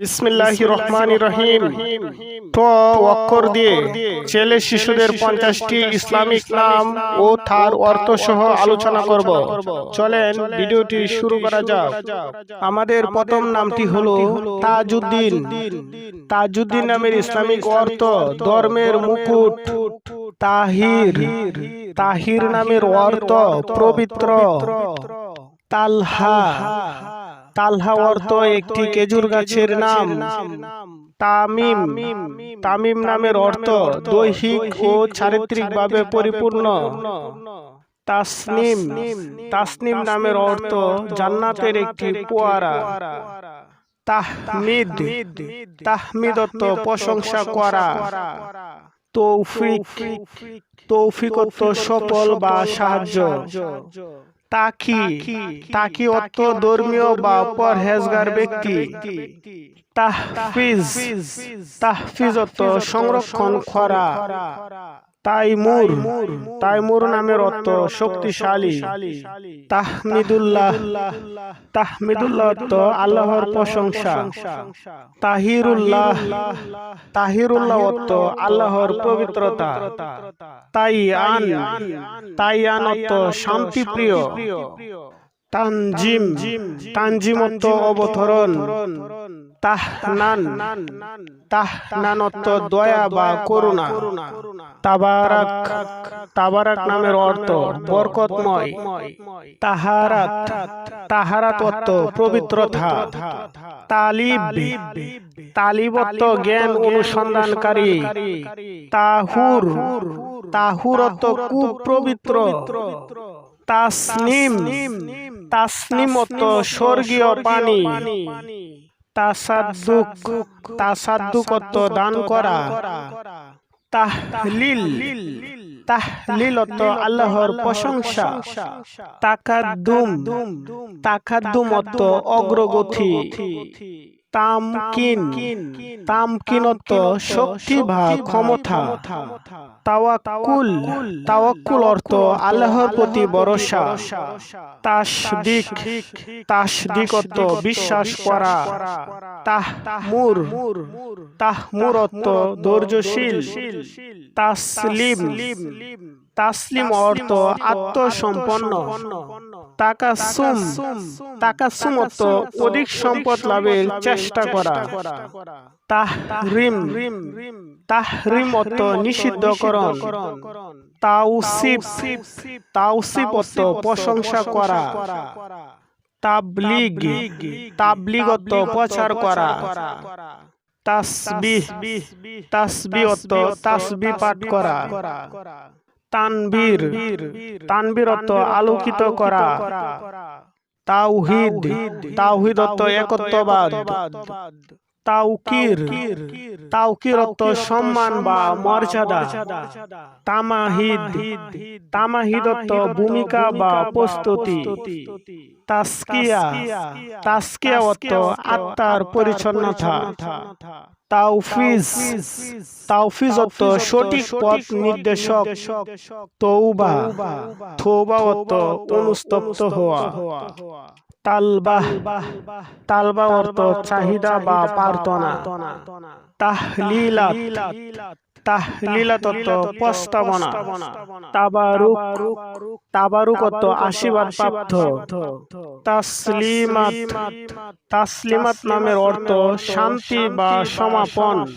বিসমিল্লাহির রহমানির রহিম। তো অক্ষর দিয়ে ছেলে শিশুদের 50টি ইসলামিক নাম ও তার অর্থ সহ আলোচনা করব। চলেন ভিডিওটি শুরু করা যাক। আমাদের প্রথম নামটি হলো তাজউদ্দিন। তাজউদ্দিন নামের ইসলামিক অর্থ ধর্মের মুকুট। তাহির, তাহির নামের অর্থ পবিত্র। তালহা, তালহা অর্থ একটি খেজুর গাছের নাম। তামিম, তামিম নামের অর্থ দৈহিক ও চারিত্রিকভাবে পরিপূর্ণ। তাসনিম, তাসনিম নামের অর্থ জান্নাতের একটি ফোয়ারা। তাহমিদ, তাহমিদ অর্থ প্রশংসা করা। তৌফিক, তৌফিক অর্থ সফল বা সাহায্য। তাকি, তাকি অর্থ ধর্মীয় বা পরহেজগার ব্যক্তি। তাহফিজ, তাহফিজ অর্থ সংরক্ষণ করা। তাইমুর, তাইমুর নামের অর্থ শক্তিশালী। তাহমিদুল্লাহ, তাহমিদুল্লাহ অর্থ আল্লাহর প্রশংসা। তাহিরুল্লাহ, তাহিরুল্লাহ অর্থ আল্লাহর পবিত্রতা। তাইয়ান, তাইয়ান অর্থ শান্তিপ্রিয়। তানজিম, তানজিম অর্থ অবতরণ। তাহনান, তাহনান অর্থ দয়া বা করুণা। তাবারাক, তাবারাক নামের অর্থ বরকতময়। তাহারাত, তাহারাত অর্থ পবিত্রতা। তালিব, তালিব অর্থ জ্ঞান অনুসন্ধানকারী। তাহুর, তাহুর অর্থ খুব পবিত্র। তাসনিম, তাসনিম অর্থ স্বর্গীয় পানি। তাসাদ্দুক, তাসাদ্দুক অর্থ দান করা। তাহলিল, তাহলিল অর্থ আল্লাহর প্রশংসা। তাকাদ্দুম, তাকাদ্দুম অর্থ অগ্রগতি। তামকিন, তামকিন অর্থ শক্তি বা ক্ষমতা। তাওয়াক্কুল, তাওয়াক্কুল অর্থ আল্লাহর প্রতি ভরসা। তাসদিক, তাসদিক অর্থ বিশ্বাস করা। তাহমুর, তাহমুর অর্থ ধৈর্যশীল। তাসলিম, তাসলিম অর্থ আত্মসম্পন্ন। তাকাসুম, তাকাসুম অর্থ অধিক সম্পদ লাভের চেষ্টা করা। তাহরিম, তাহরিম অর্থ নিষিদ্ধকরণ। তাওসিফ, তাওসিফ অর্থ প্রশংসা করা। তাবলিগ, তাবলিগ অর্থ প্রচার করা। তাসবিহ, তাসবিহ অর্থ তাসবিহ পাঠ করা। তানবীর, তানবীর অর্থ আলোকিত করা। তাওহীদ, তাওহীদ অর্থ একত্ববাদ। তাওকির, তাওকির অর্থ সম্মান বা মর্যাদা। তামাহিদ, তামাহিদ অর্থ ভূমিকা বা প্রস্তুতি। তাসকিয়া, তাসকিয়া অর্থ আত্মার পরিচ্ছন্নতা। তাওফিজ, তাওফিজ অর্থ সঠিক পথ নির্দেশক। তৌবা, তৌবা অর্থ অনুস্তপ্ত হওয়া। তালবাহ, তালবাহ অর্থ চাহিদা বা প্রার্থনা। তাহলিলাত, তাহলিলাত অর্থ প্রস্তাবনা। তাবারুক, তাবারুক অর্থ আশীর্বাদ প্রাপ্ত। তাসলিমাত, তাসলিমাত নামের অর্থ শান্তি বা সমাপন।